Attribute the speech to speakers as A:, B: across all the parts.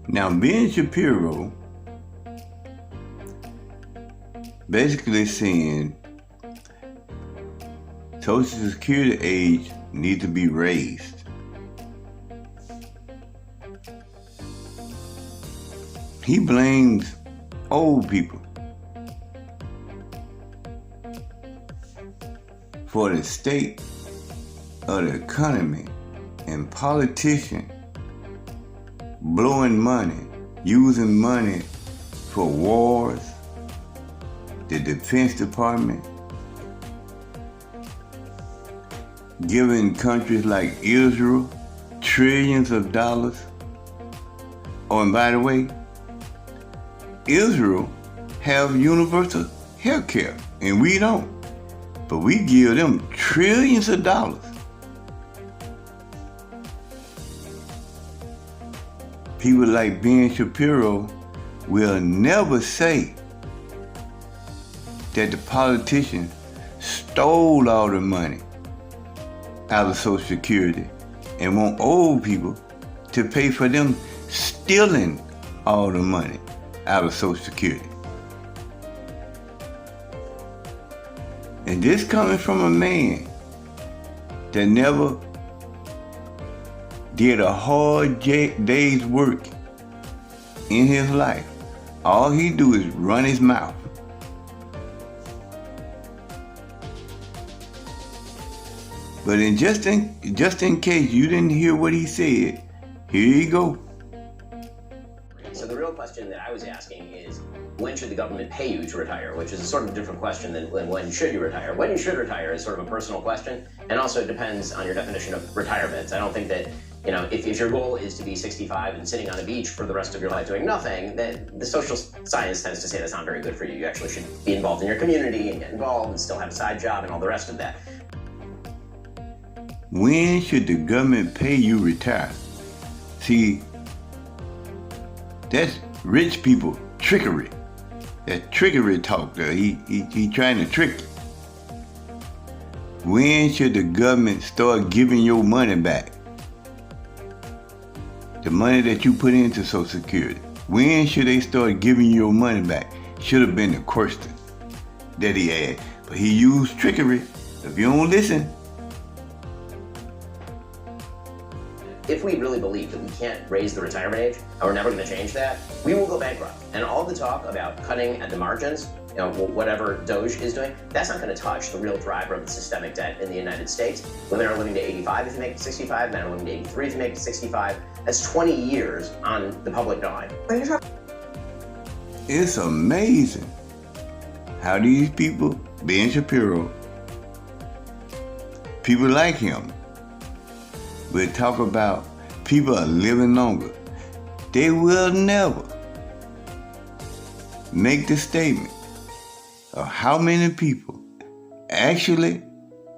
A: Now, Ben Shapiro basically saying Social Security age needs to be raised. He blames old people for the state of the economy and politicians blowing money, using money for wars, the Defense Department, giving countries like Israel trillions of dollars. Oh, and by the way, Israel have universal health care, and we don't. But we give them trillions of dollars. People like Ben Shapiro will never say that the politicians stole all the money out of Social Security and want old people to pay for them stealing all the money out of Social Security. And this coming from a man that never did a hard day's work in his life. All he do is run his mouth. But just in case you didn't hear what he said, here you go.
B: So the real question that I was asking is, when should the government pay you to retire? Which is a sort of different question than when should you retire. When you should retire is sort of a personal question, and also it depends on your definition of retirement. I don't think that, if your goal is to be 65 and sitting on a beach for the rest of your life doing nothing, then the social science tends to say that's not very good for you. You actually should be involved in your community and get involved and still have a side job and all the rest of that.
A: When should the government pay you retire? See, that's rich people trickery. That trickery talk there. He trying to trick you. When should the government start giving your money back? The money that you put into Social Security. When should they start giving you your money back? Should have been the question that he had. But he used trickery. If you don't listen.
B: If we really believe that we can't raise the retirement age, and we're never going to change that, we will go bankrupt. And all the talk about cutting at the margins, whatever Doge is doing, that's not going to touch the real driver of the systemic debt in the United States. Women are living to 85 if you make it 65, men are living to 83 if you make it 65. That's 20 years on the public dime.
A: It's amazing how these people, Ben Shapiro, people like him, will talk about people are living longer. They will never make the statement of how many people actually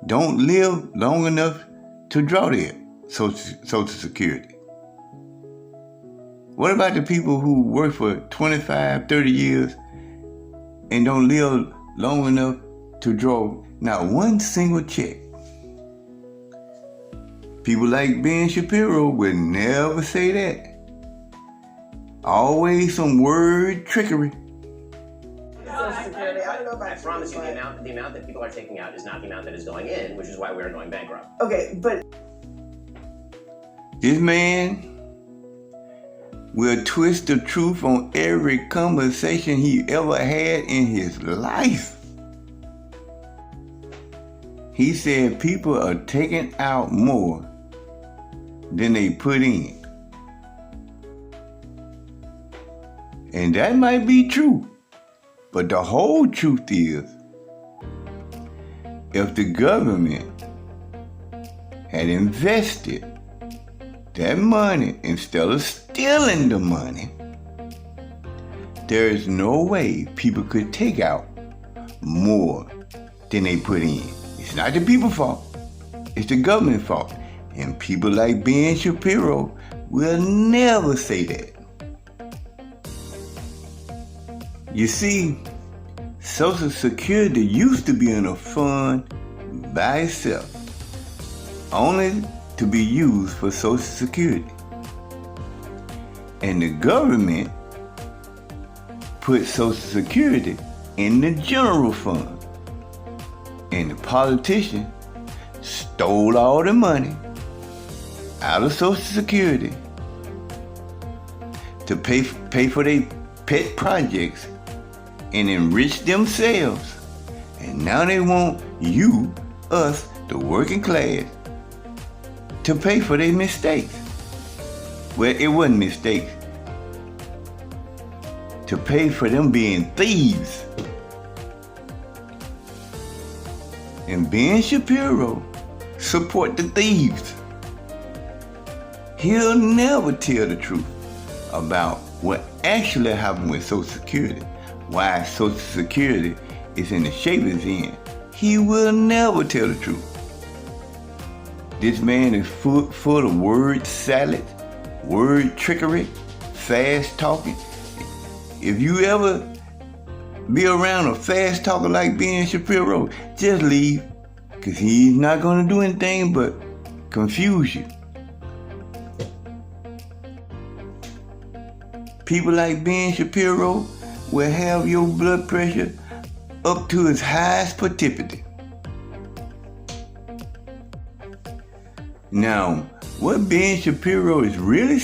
A: don't live long enough to draw their Social Security. What about the people who work for 25, 30 years and don't live long enough to draw not one single check? People like Ben Shapiro would never say that. Always some word trickery.
B: I promise you the amount that people are taking out is not the amount that is going in, which is why we are going bankrupt.
C: Okay, but
A: this man will twist the truth on every conversation he ever had in his life. He said people are taking out more than they put in. And that might be true. But the whole truth is, if the government had invested that money instead of stealing the money, there is no way people could take out more than they put in. It's not the people's fault. It's the government's fault. And people like Ben Shapiro will never say that. You see, Social Security used to be in a fund by itself, only to be used for Social Security. And the government put Social Security in the general fund. And the politician stole all the money out of Social Security to pay for their pet projects and enrich themselves. And now they want you, us, the working class, to pay for their mistakes. Well, it wasn't mistakes. To pay for them being thieves. And Ben Shapiro support the thieves. He'll never tell the truth about what actually happened with Social Security, why Social Security is in the shape it's in. He will never tell the truth. This man is full of word salad, word trickery, fast talking. If you ever be around a fast talker like Ben Shapiro, just leave, because he's not going to do anything but confuse you. People like Ben Shapiro will have your blood pressure up to its highest potential. Now, what Ben Shapiro is really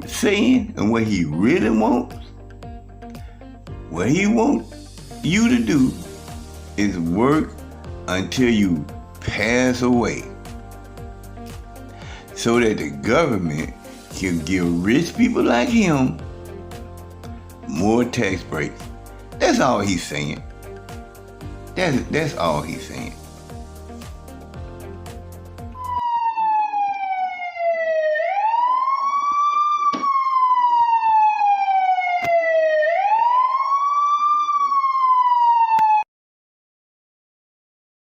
A: saying and what he really wants, what he wants you to do is work until you pass away, so that the government can give rich people like him more tax breaks. That's all he's saying. That's all he's saying.